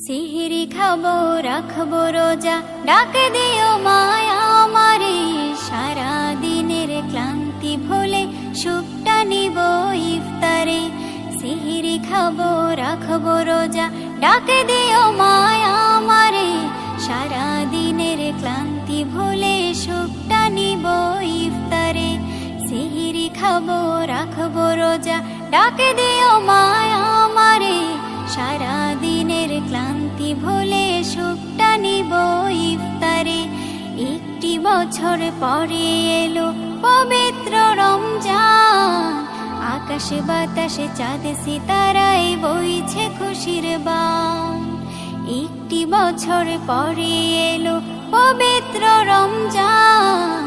সিহরি খাবো রাখবো রোজা, ডাক দিও মায়া আমারে। সারা দিনের ক্লান্তি ভুলে সুখটা নিব ইফতারে। সিহরি খাবো রাখবো রোজা, ডাক দিও মায়া আমারে। সারা দিনের ক্লান্তি ভুলে সুখটা নিব ইফতারে। সিহরি খাবো রাখবো রোজা, ডাক দিও মায়া আমারে। সারা দিনের ক্লান্তি ভুলে সুখটা নিব ইফতারে। একটি বছর পরে এলো পবিত্র রমজান, আকাশে বাতাসে চাঁদ সিতারায় বইছে খুশির বান। একটি বছর পরে এলো পবিত্র রমজান,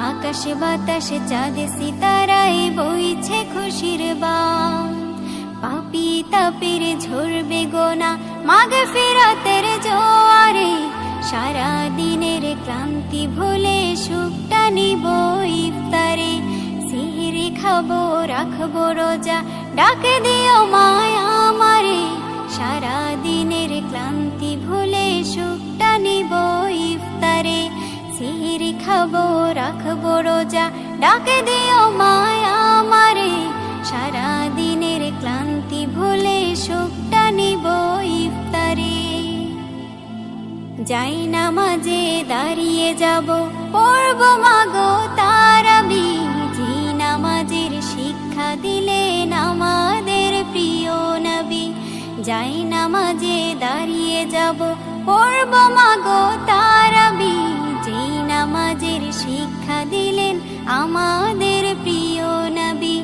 আকাশে বাতাসে চাঁদ সিতারায় বইছে খুশির বান। পাপী তাপের ঝরবে গোনা মাগফিরাতের জোয়ারে। সারা দিনের ক্লান্তি ভুলে সুখটা নিব ইফতারে। সিহরি খাবো রাখবো রোজা, ডাক দিও মায়া আমারে। সারা দিনের ক্লান্তি ভুলে সুখটা নিব ইফতারে। সিহরি খাবো রাখবো রোজা, ডাক দিও মায়া আমারে। সারা দিনের ক্লান্তি ভুলে সুখটা নিব ইফতারে। যাই নামাজে দাঁড়িয়ে যাব, পড়ব মাগো তারাবি। যে নামাজের শিক্ষা দিলেন আমাদের প্রিয় নবী। যাই নামাজে দাঁড়িয়ে যাব, পড়ব মাগো তারাবি। যে নামাজের শিক্ষা দিলেন আমাদের প্রিয় নবী।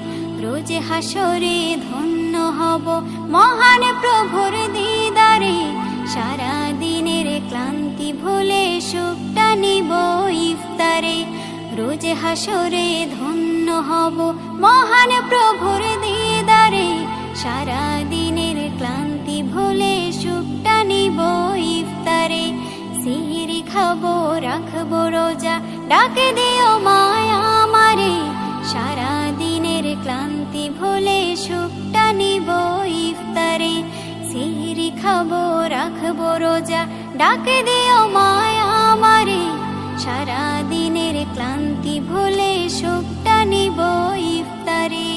রোজ হাসরে ধন্য হব মহান প্রভুর দিদারে। সারা দিনের ক্লান্তি ভুলে সুখটা নিব ইফতারে। রোজ হাসরে ধন্য হব মহান প্রভুর দিদারে। সারা দিনের ক্লান্তি ভুলে সুখটা নিব ইফতারে। সিহরি খাবো রাখবো রোজা, ডাক দিও মায়া আমারে। সারা দিনের ক্লান্তি ভুলে সুখটা নিব ইফতারে। সিহরি খাবো রাখবো রোজা, ডাক দিও মায়া আমারে। সারা দিনের ক্লান্তি ভুলে সুখটা নিব ইফতারে।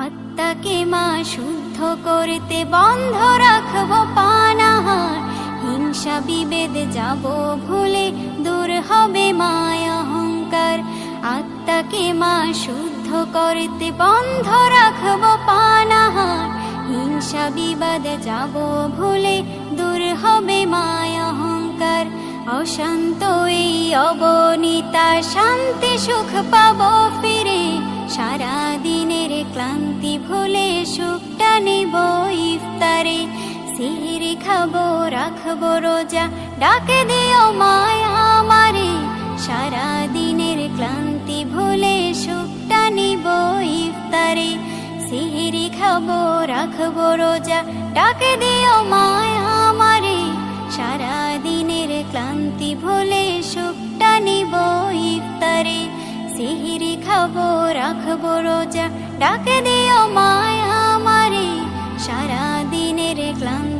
আত্মাকে মা শুদ্ধ করতে বন্ধ রাখবো পানাহার। হিংসা বিভেদ যাব ভুলে, দূর হবে মায়া অহংকার। আত্মাকে মা শুদ্ধ করতে বন্ধ রাখবো পানাহার। হিংসা বিবাদ যাব ভুলে, দূর হবে মায়া অহংকার। অশান্ত এই অবনীতা শান্তি সুখ পাবো ফিরে। সারা দিনের ক্লান্তি ভুলে সুখটা নিব ইফতারে। সিহরি খাবো রাখবো রোজা, ডাক দিও মায়া আমারে। সারা দিনের ক্লান্তি ভুলে সুখটা নিব ইফতারে। সিহরি খাবো রাখবো রোজা, ডাক দিও মায়া আমারে। সারা দিনের ক্লান্তি ভুলে সুখটা নিব ইফতারে। সিহরি খাবো রাখবো রোজা, ডাক দিও মায়া আমারে। সারা দিনের ক্লান্তি